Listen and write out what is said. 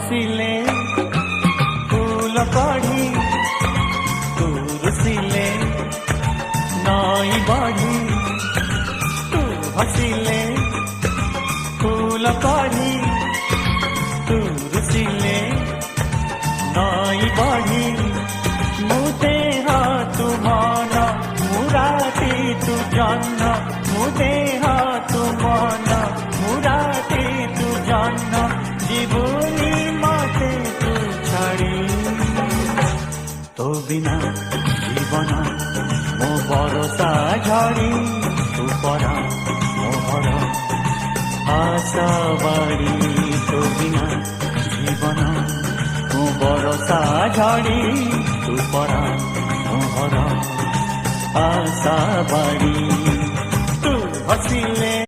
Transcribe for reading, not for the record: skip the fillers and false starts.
हसिले फूल कढ़ी तू रुसिले नई बढ़ी तू हसिले फूल कढ़ी तू रुसिले नई बढ़ी मुदे तू मन मुराती तू जन्न मुदे तू मन मुराती तू जन्न जीवनी मते तू छाड़ी तो बिना जीवन मो भरोसा झड़ी तू परा मोहर आशा बाड़ी तो बिना जीवन मो भरोसा झड़ी तू परा मोहर आशा बाड़ी तू हसिले